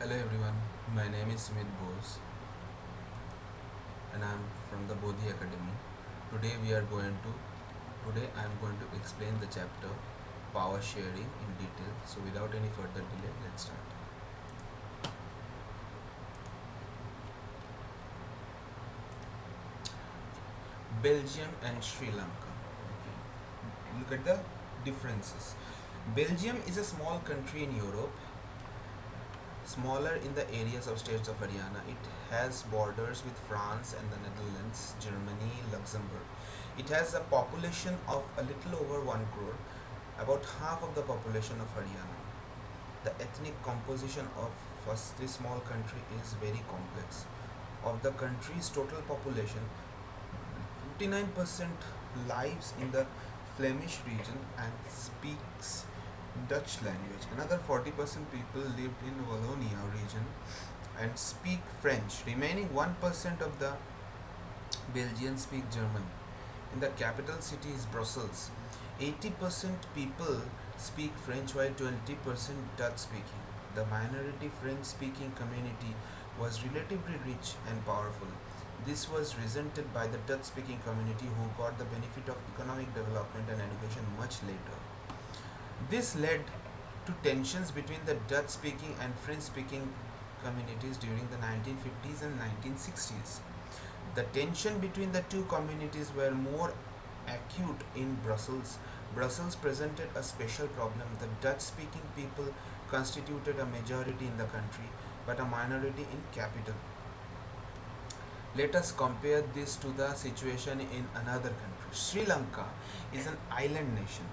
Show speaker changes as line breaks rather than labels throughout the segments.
Hello everyone, my name is Sumit Bose and I am from the Bodhi Academy. Today we are going to Today I am going to explain the chapter power sharing in detail. So without any further delay, let's start. Belgium and Sri Lanka. Okay. Look at the differences. Belgium is a small country in Europe, smaller in the areas of states of Haryana. It has borders with France and the Netherlands, Germany, Luxembourg. It has a population of a little over 1 crore, about half of the population of Haryana. The ethnic composition of this small country is very complex. Of the country's total population, 59% lives in the Flemish region and speaks Dutch language. Another 40% people lived in Wallonia region and speak French. Remaining 1% of the Belgians speak German. In the capital city is Brussels. 80% people speak French while 20% Dutch speaking. The minority French speaking community was relatively rich and powerful. This was resented by the Dutch speaking community who got the benefit of economic development and education much later. This led to tensions between the Dutch speaking and French speaking communities during the 1950s and 1960s. The tension between the two communities were more acute in Brussels. Brussels presented a special problem. The Dutch speaking people constituted a majority in the country but a minority in capital. Let us compare this to the situation in another country. Sri Lanka is an island nation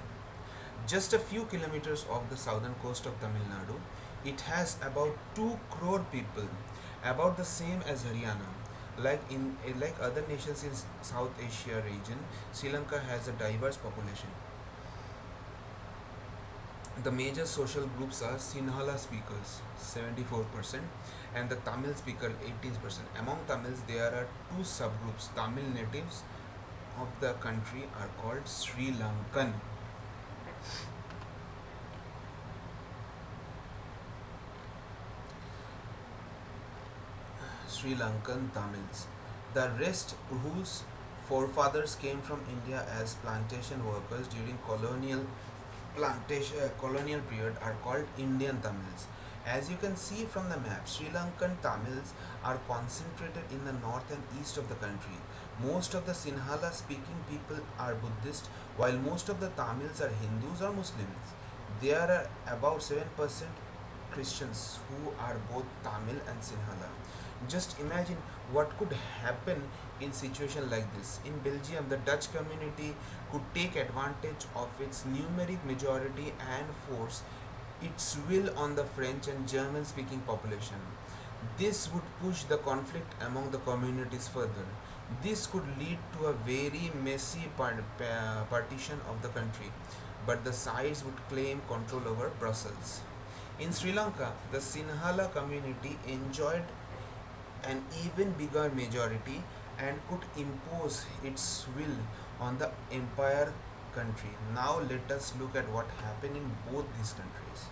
just a few kilometers off the southern coast of Tamil Nadu. It has about 2 crore people, about the same as Haryana. Like other nations in South Asia region, Sri Lanka has a diverse population. The major social groups are Sinhala speakers 74% and the Tamil speaker 18%. Among Tamils there are two subgroups. Tamil natives of the country are called Sri Lankan. Sri Lankan Tamils. The rest, whose forefathers came from India as plantation workers during colonial period, are called Indian Tamils. As you can see from the map, Sri Lankan Tamils are concentrated in the north and east of the country. Most of the Sinhala speaking people are Buddhist, while most of the Tamils are Hindus or Muslims. There are about 7% Christians who are both Tamil and Sinhala. Just imagine what could happen in situation like this. In Belgium, the Dutch community could take advantage of its numeric majority and force its will on the French and German speaking population. This would push the conflict among the communities further. This could lead to a very messy partition of the country, but the sides would claim control over Brussels. In Sri Lanka, the Sinhala community enjoyed an even bigger majority and could impose its will on the empire country. Now let us look at what happened in both these countries.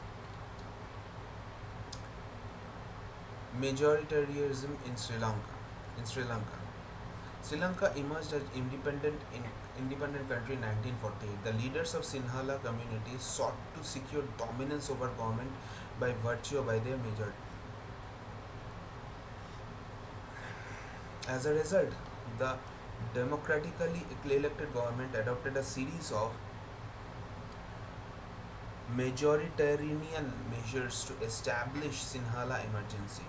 Majoritarianism in Sri Lanka. Sri Lanka emerged as independent country in 1948. The leaders of Sinhala community sought to secure dominance over government by virtue of their majority. As a result, the democratically elected government adopted a series of majoritarian measures to establish Sinhala emergency.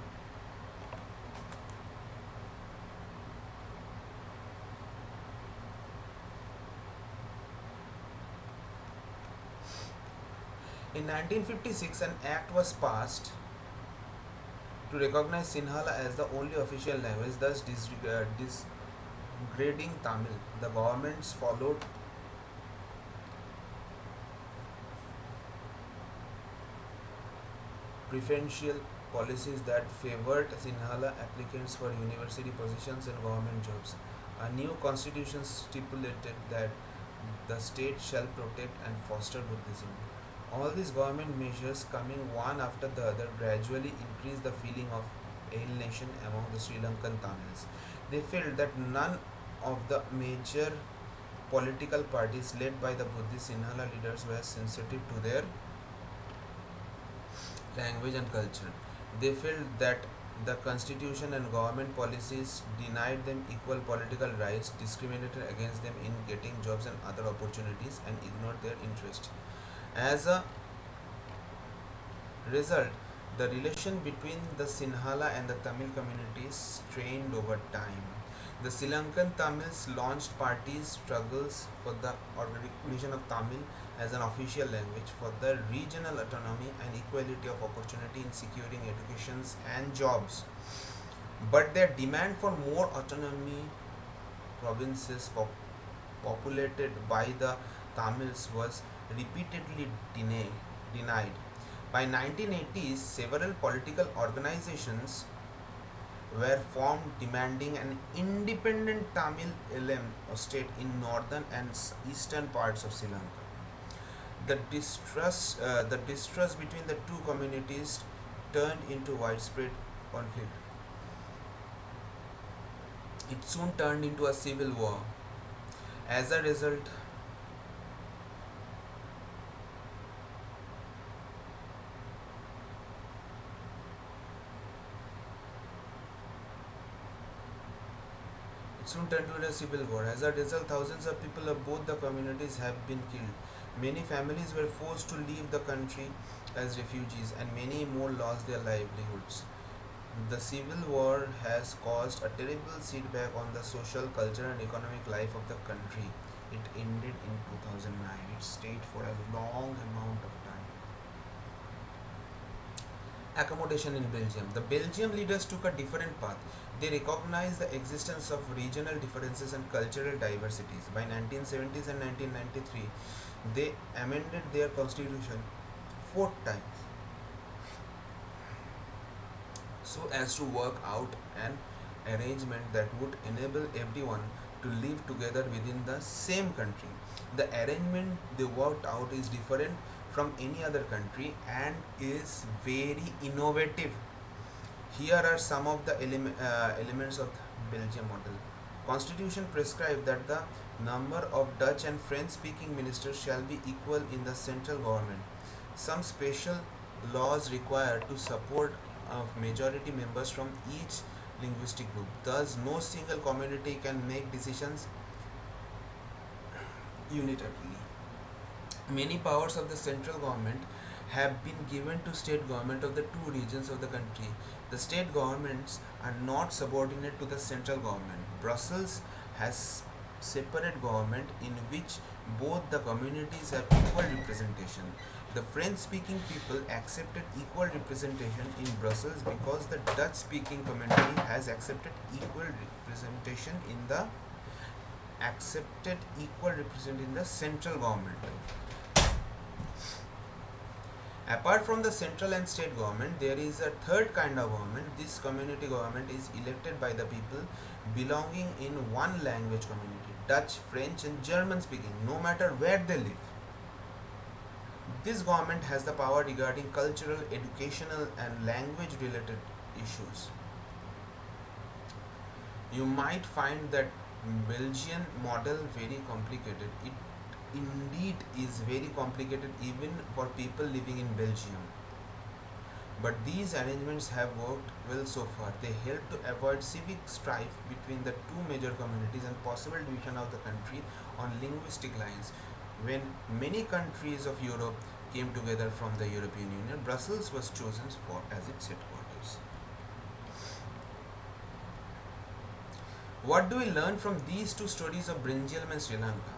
In 1956, an act was passed to recognize Sinhala as the only official language, thus disgrading Tamil. The governments followed preferential policies that favored Sinhala applicants for university positions and government jobs. A new constitution stipulated that the state shall protect and foster Buddhism. All these government measures, coming one after the other, gradually increased the feeling of alienation among the Sri Lankan Tamils. They felt that none of the major political parties led by the Buddhist Sinhala leaders were sensitive to their language and culture. They felt that the constitution and government policies denied them equal political rights, discriminated against them in getting jobs and other opportunities, and ignored their interests. As a result, the relation between the Sinhala and the Tamil communities strained over time. The Sri Lankan Tamils launched parties struggles for the recognition of Tamil as an official language, for the regional autonomy and equality of opportunity in securing educations and jobs. But their demand for more autonomy, provinces populated by the Tamils, was repeatedly denied. By 1980s, several political organizations were formed demanding an independent Tamil state in northern and eastern parts of Sri Lanka. The distrust between the two communities turned into widespread conflict. It soon turned into a civil war. As a result, It soon turned into a civil war. As a result, thousands of people of both the communities have been killed. Many families were forced to leave the country as refugees, and many more lost their livelihoods. The civil war has caused a terrible setback on the social, cultural, and economic life of the country. It ended in 2009. It stayed for a long amount of time. Accommodation in Belgium. The Belgian leaders took a different path. They recognized the existence of regional differences and cultural diversities. By 1970s and 1993, they amended their constitution four times so as to work out an arrangement that would enable everyone to live together within the same country. The arrangement they worked out is different from any other country and is very innovative. Here are some of the elements of the Belgium model. Constitution prescribes that the number of Dutch and French speaking ministers shall be equal in the central government. Some special laws require to support of majority members from each linguistic group. Thus, no single community can make decisions unilaterally. Many powers of the central government have been given to state government of the two regions of the country. The state governments are not subordinate to the central government. Brussels has separate government in which both the communities have equal representation. The French speaking people accepted equal representation in Brussels because the Dutch speaking community has accepted equal representation in the central government. Apart from the central and state government, there is a third kind of government. This community government is elected by the people belonging in one language community, Dutch, French, and German speaking, no matter where they live. This government has the power regarding cultural, educational, and language related issues. You might find that Belgian model very complicated. It indeed is very complicated even for people living in Belgium. But these arrangements have worked well so far. They help to avoid civic strife between the two major communities and possible division of the country on linguistic lines. When many countries of Europe came together from the European Union, Brussels was chosen for as its headquarters. What do we learn from these two stories of Belgium and Sri Lanka?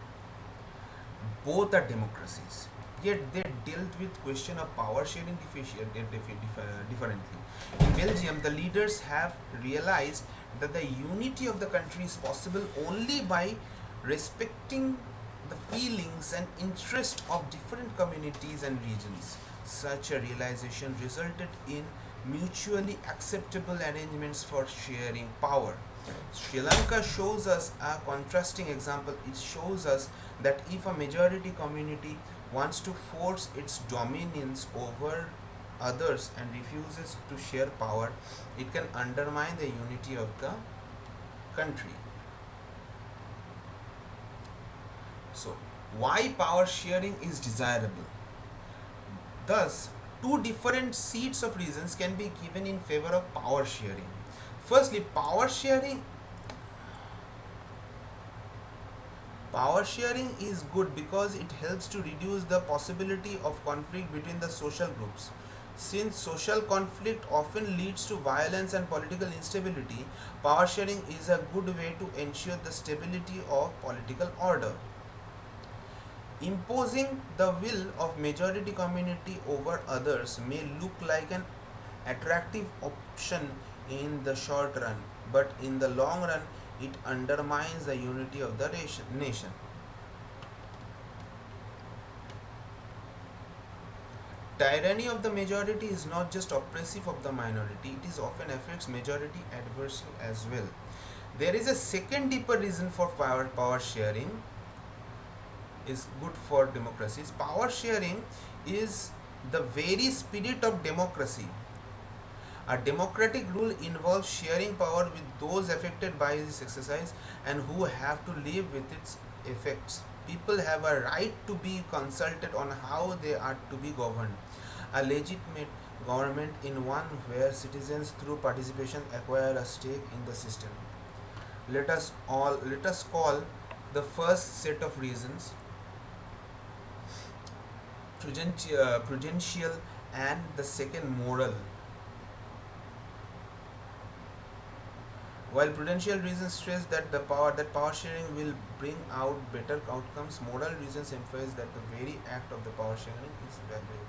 Both are democracies, yet they dealt with question of power sharing differently. In Belgium, the leaders have realized that the unity of the country is possible only by respecting the feelings and interests of different communities and regions. Such a realization resulted in mutually acceptable arrangements for sharing power. Sri Lanka shows us a contrasting example. It shows us that if a majority community wants to force its dominions over others and refuses to share power, it can undermine the unity of the country. So, why power sharing is desirable? Thus, two different seats of reasons can be given in favor of power sharing. Firstly, power sharing is good because it helps to reduce the possibility of conflict between the social groups. Since social conflict often leads to violence and political instability, power sharing is a good way to ensure the stability of political order. Imposing the will of majority community over others may look like an attractive option in the short run, but in the long run it undermines the unity of the nation. Tyranny of the majority is not just oppressive of the minority, it is often affects majority adversely as well. There is a second deeper reason for power sharing is good for democracies. Power sharing is the very spirit of democracy. A democratic rule involves sharing power with those affected by this exercise and who have to live with its effects. People have a right to be consulted on how they are to be governed. A legitimate government in one where citizens through participation acquire a stake in the system. Let us call the first set of reasons prudential and the second moral. While prudential reasons stress that power sharing will bring out better outcomes, moral reasons emphasize that the very act of the power sharing is valuable.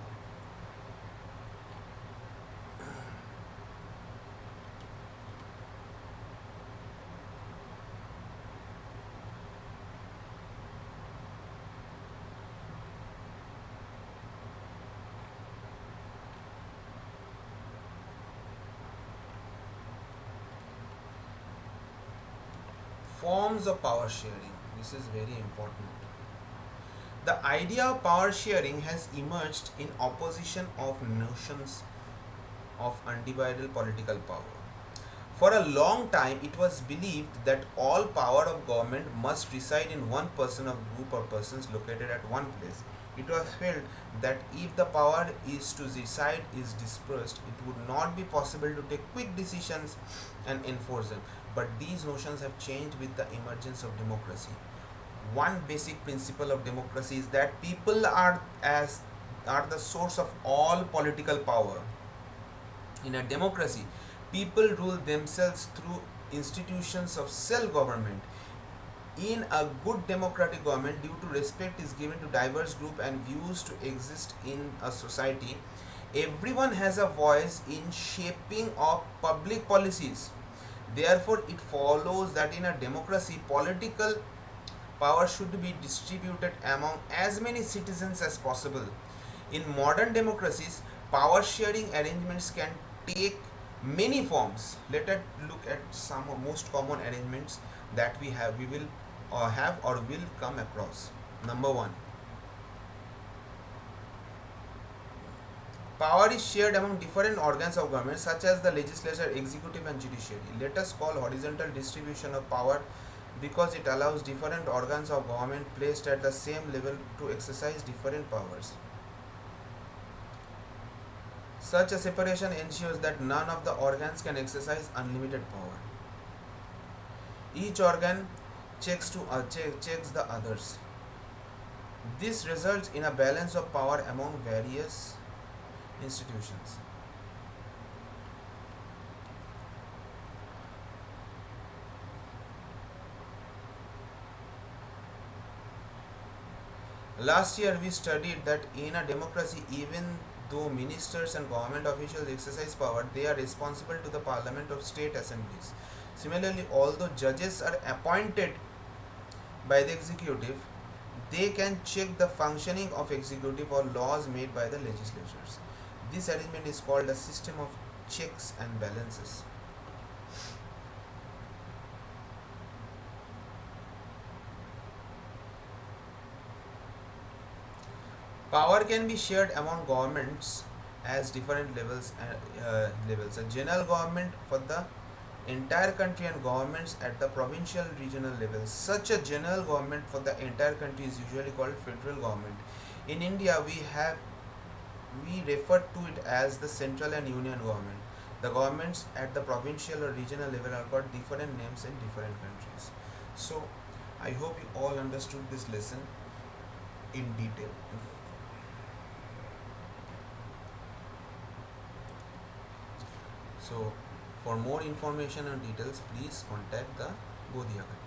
Forms of power sharing. This is very important. The idea of power sharing has emerged in opposition of notions of undivided political power. For a long time, it was believed that all power of government must reside in one person or group of persons located at one place. It was felt that if the power is to reside is dispersed, it would not be possible to take quick decisions and enforce them. But these notions have changed with the emergence of democracy. One basic principle of democracy is that people are the source of all political power. In a democracy, people rule themselves through institutions of self government. In a good democratic government, due to respect is given to diverse groups and views to exist in a society, everyone has a voice in shaping of public policies. Therefore, it follows that in a democracy, political power should be distributed among as many citizens as possible. In modern democracies, power sharing arrangements can take many forms. Let us look at some of most common arrangements that we will have or will come across. Number one, power is shared among different organs of government such as the legislature, executive and judiciary. Let us call horizontal distribution of power because it allows different organs of government placed at the same level to exercise different powers. Such a separation ensures that none of the organs can exercise unlimited power. Each organ checks the others. This results in a balance of power among various institutions. Last year we studied that in a democracy, even though ministers and government officials exercise power, they are responsible to the parliament of state assemblies. Similarly, although judges are appointed by the executive, they can check the functioning of executive or laws made by the legislatures. This arrangement is called a system of checks and balances. Power can be shared among governments as different levels. A general government for the entire country and governments at the provincial regional level. Such a general government for the entire country is usually called federal government. In India, we refer to it as the central and union government. The governments at the provincial or regional level are called different names in different countries. So, I hope you all understood this lesson in detail. So, for more information and details, please contact the Godhi Academy.